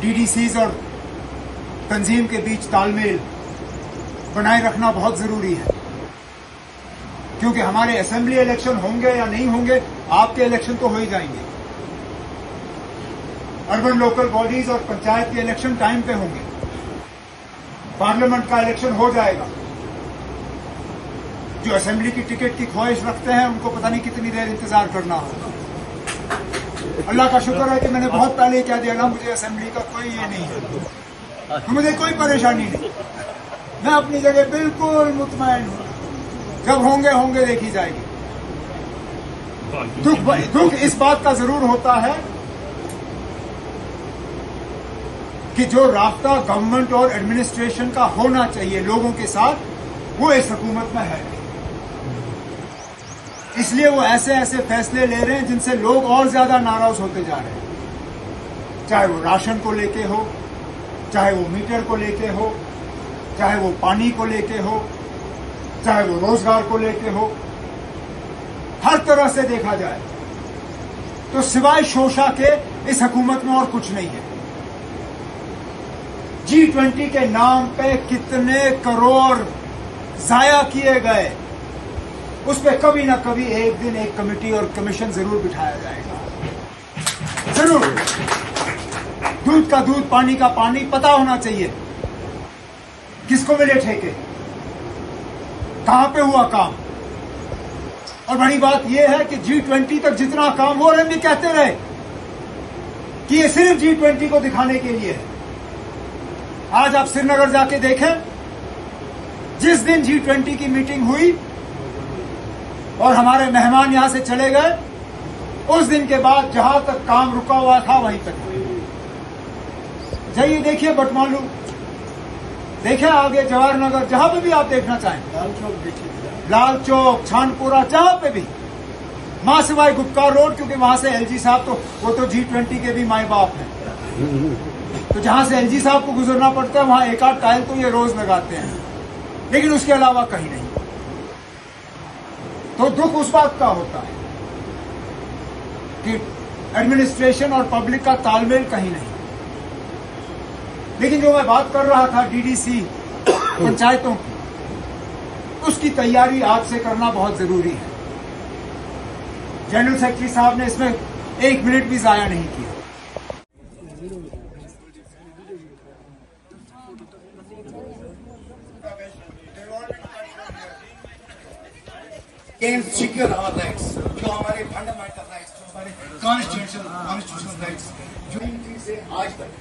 डीडीसीज और तंजीम के बीच तालमेल बनाए रखना बहुत जरूरी है, क्योंकि हमारे असेंबली इलेक्शन होंगे या नहीं होंगे, आपके इलेक्शन तो हो ही जाएंगे। अर्बन लोकल बॉडीज और पंचायत के इलेक्शन टाइम पे होंगे, पार्लियामेंट का इलेक्शन हो जाएगा। जो असेंबली की टिकट की ख्वाहिश रखते हैं उनको पता नहीं कितनी देर इंतजार करना होगा। अल्लाह का शुक्र है कि मैंने बहुत पहले ही कह दिया ना, मुझे असेंबली का कोई ये नहीं है, तो मुझे कोई परेशानी नहीं, मैं अपनी जगह बिल्कुल मुतमईन हूं। जब होंगे देखी जाएगी। दुख इस बात का जरूर होता है कि जो राब्ता गवर्नमेंट और एडमिनिस्ट्रेशन का होना चाहिए लोगों के साथ, वो इस हुकूमत में है। इसलिए वो ऐसे ऐसे फैसले ले रहे हैं जिनसे लोग और ज्यादा नाराज होते जा रहे हैं। चाहे वो राशन को लेके हो, चाहे वो मीटर को लेके हो, चाहे वो पानी को लेके हो, चाहे वो रोजगार को लेके हो, हर तरह से देखा जाए तो सिवाय शोषा के इस हुकूमत में और कुछ नहीं है। G20 के नाम पे कितने करोड़ जाया किए गए, उस पर कभी ना कभी एक दिन एक कमेटी और कमीशन जरूर बिठाया जाएगा, जरूर। दूध का दूध, पानी का पानी, पता होना चाहिए किसको मिले ठेके, कहां पे हुआ काम। और बड़ी बात यह है कि G20 तक जितना काम हो रहे, भी कहते रहे कि ये सिर्फ G20 को दिखाने के लिए है। आज आप श्रीनगर जाके देखें, जिस दिन G20 की मीटिंग हुई और हमारे मेहमान यहां से चले गए, उस दिन के बाद जहां तक काम रुका हुआ था वहीं तक। जाइए देखिए बटमालू, देखिए आगे जवाहर नगर, जहां पे भी आप देखना चाहें, लाल चौक, छानपुरा, जहां पे भी, मां सिवाय गुप्कार रोड, क्योंकि वहां से एलजी साहब तो वो तो G20 के भी माए बाप हैं, तो जहां से एलजी साहब को गुजरना पड़ता है वहां एक आध टाइल तो ये रोज लगाते हैं, लेकिन उसके अलावा कहीं नहीं। तो दुख उस बात का होता है कि एडमिनिस्ट्रेशन और पब्लिक का तालमेल कहीं नहीं। लेकिन जो मैं बात कर रहा था डीडीसी पंचायतों की, उसकी तैयारी आज से करना बहुत जरूरी है। जनरल सेक्रेटरी साहब ने इसमें एक मिनट भी जाया नहीं किया। Can secure our rights, जो हमारे फंडामेंटल राइट्स, जो हमारे कॉन्स्टिट्यूशनल राइट्स, जो इनकी से आज तक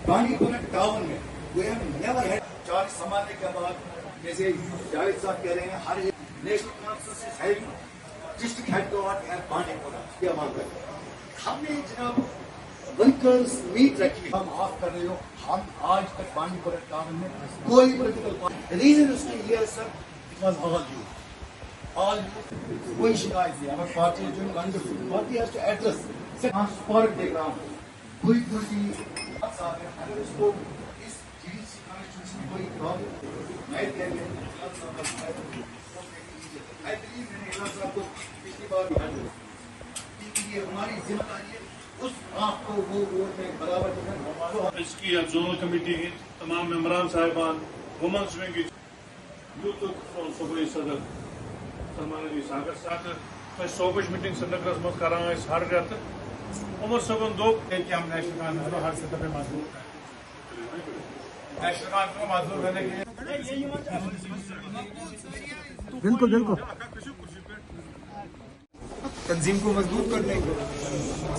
बानीपुर टाउन में we have never had charge संभालने के बाद, जैसे जावेद साहब कह रहे हैं, हर नेशनल कॉन्फ्रेंस है, डिस्ट्रिक्ट हेडक्वार्टर है बानीपुर के हमारे। हमने जनाब वर्कर्स मीट रखी, हम ऑफ कर रहे हो, हम आज तक बानीपुर टाउन में कोई पॉलिटिकल पार्टी, रीजन उसके लिए सर, इट वाज all कोई शिकायत नहीं। हमारी पार्टी जो party has to address transparent background, कोई अगर उसको इस डीडीसी कॉन्स्टिट्यूशन में कोई प्रॉब्लम मैं कह रही आई बिलीव मैंने इलाज साहब को पिछली बार ये हमारी जिम्मेदारी है उस आपको वो वोट में बराबर इसकी जोनल कमेटी की तमाम मेंबरान साहिबान, वुमेन्स विंग यूथ सूबाई सदर सलमान अली सागर साथ सोबश मीटिंग श्रीनगर मज कर हर रेत उमर सबन दो कि हम नेशनल कानून को हर सतह पे मजबूत करें, नेशनल कानून को मजबूत करने के लिए बिल्कुल तंजीम को मजबूत करने,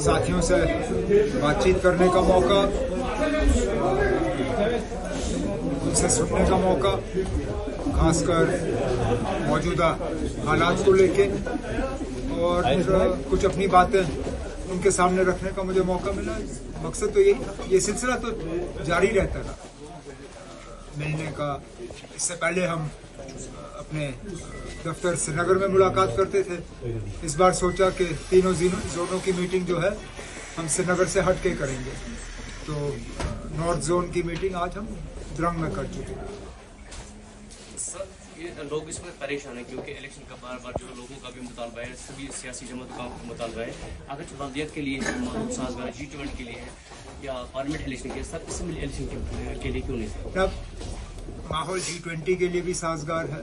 साथियों से बातचीत करने का मौका, उनसे सुनने का मौका, खासकर मौजूदा हालात को लेके, और कुछ अपनी बातें उनके सामने रखने का मुझे मौका मिला। मकसद तो यही, ये सिलसिला तो जारी रहता था मिलने का। इससे पहले हम अपने दफ्तर श्रीनगर में मुलाकात करते थे। इस बार सोचा कि तीनों जोनों की मीटिंग जो है हम श्रीनगर से हट के करेंगे, तो नॉर्थ जोन की मीटिंग आज हम द्रंग में कर चुके हैं। ये लोग इस वक्त परेशान है क्योंकि इलेक्शन का बार बार जो लोगों का भी मुतालबा है, सभी सियासी जमात का मुतालबा है, अगर वल्दियत के लिए माहौल साजगार G20 के लिए है या पार्लियामेंट इलेक्शन के साथ असेंबली इलेक्शन के लिए क्यों नहीं? तब माहौल G20 के लिए भी साजगार है,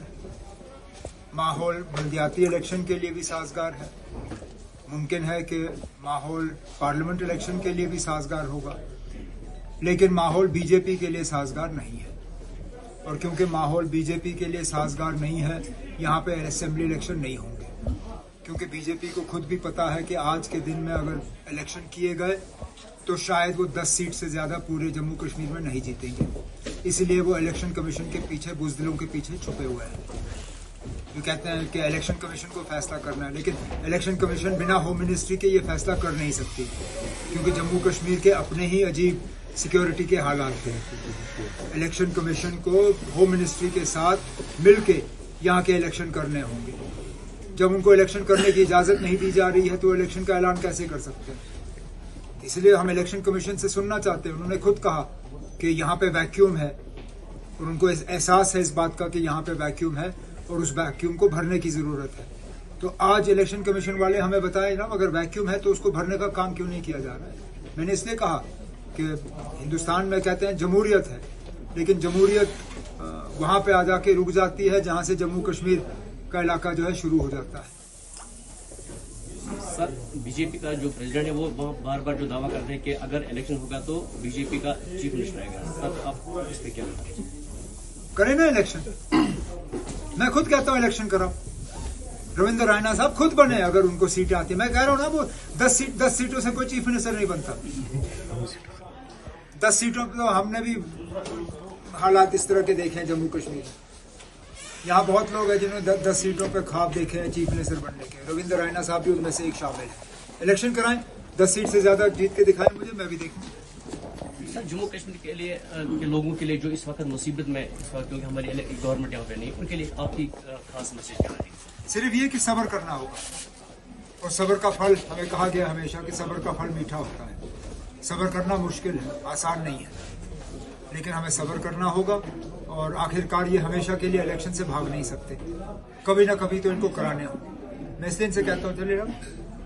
माहौल बल्दियाती इलेक्शन के लिए भी साजगार है, मुमकिन है कि माहौल पार्लियामेंट इलेक्शन के लिए भी साजगार होगा, लेकिन माहौल बीजेपी के लिए साजगार नहीं है। और क्योंकि माहौल बीजेपी के लिए साजगार नहीं है, यहाँ पे असेंबली इलेक्शन नहीं होंगे, क्योंकि बीजेपी को खुद भी पता है कि आज के दिन में अगर इलेक्शन किए गए तो शायद वो 10 सीट से ज्यादा पूरे जम्मू कश्मीर में नहीं जीतेंगे। इसलिए वो इलेक्शन कमीशन के पीछे, बुजदिलों के पीछे छुपे हुए हैं। जो कहते हैं कि इलेक्शन कमीशन को फैसला करना है, लेकिन इलेक्शन कमीशन बिना होम मिनिस्ट्री के ये फैसला कर नहीं सकती, क्योंकि जम्मू कश्मीर के अपने ही अजीब सिक्योरिटी के हालात थे। इलेक्शन कमीशन को होम मिनिस्ट्री के साथ मिलके यहाँ के इलेक्शन करने होंगे। जब उनको इलेक्शन करने की इजाजत नहीं दी जा रही है तो इलेक्शन का ऐलान कैसे कर सकते हैं? इसलिए हम इलेक्शन कमीशन से सुनना चाहते हैं। उन्होंने खुद कहा कि यहाँ पे वैक्यूम है और उनको एहसास है इस बात का कि यहाँ पे वैक्यूम है और उस वैक्यूम को भरने की जरूरत है। तो आज इलेक्शन कमीशन वाले हमें बताएं ना, अगर वैक्यूम है तो उसको भरने का काम क्यों नहीं किया जा रहा है? मैंने इसलिए कहा कि हिंदुस्तान में कहते हैं जमहूरियत है, लेकिन जमहूरियत वहां पे आ जाके रुक जाती है जहां से जम्मू कश्मीर का इलाका जो है शुरू हो जाता है। सर, बीजेपी का जो प्रेसिडेंट है वो बार बार जो दावा करते हैं कि अगर इलेक्शन होगा तो बीजेपी का चीफ मिनिस्टर आएगा, सर आप इस पे क्या लगता है? करें ना इलेक्शन, मैं खुद कहता हूं इलेक्शन कराओ। रविंद्र रायना साहब खुद बने अगर उनको सीटें आती है। मैं कह रहा हूं ना, वो 10 सीटों से कोई चीफ मिनिस्टर नहीं बनता। 10 सीटों पर तो हमने भी हालात इस तरह के देखे हैं जम्मू कश्मीर। यहाँ बहुत लोग हैं जिन्होंने 10 सीटों पे ख्वाब देखे हैं चीफ मिनिस्टर बनने के। रविंद्र रायना साहब भी उनमें से एक शामिल है। इलेक्शन कराएं, 10 सीट से ज्यादा जीत के दिखाएं मुझे, मैं भी देखूँ। सर, जम्मू कश्मीर के लिए के लोगों के लिए जो इस वक्त मुसीबत में, क्योंकि हमारी गवर्नमेंट यहाँ पे नहीं, उनके लिए आपकी खास मैसेज क्या है? सिर्फ ये कि सब्र करना होगा, और सब्र का फल, हमें कहा गया हमेशा कि सब्र का फल मीठा होता है। सब्र करना मुश्किल है, आसान नहीं है, लेकिन हमें सब्र करना होगा। और आखिरकार ये हमेशा के लिए इलेक्शन से भाग नहीं सकते, कभी ना कभी तो इनको कराने होंगे। मैं इसलिए इनसे कहता हूँ चले रहो,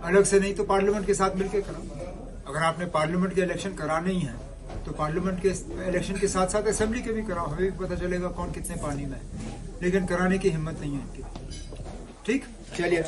अलग से नहीं तो पार्लियामेंट के साथ मिलकर कराओ। अगर आपने पार्लियामेंट के इलेक्शन कराने ही हैं तो पार्लियामेंट के इलेक्शन के साथ साथ असेंबली के भी कराओ, हमें भी पता चलेगा कौन कितने पानी में है। लेकिन कराने की हिम्मत नहीं है इनकी। ठीक, चलिए।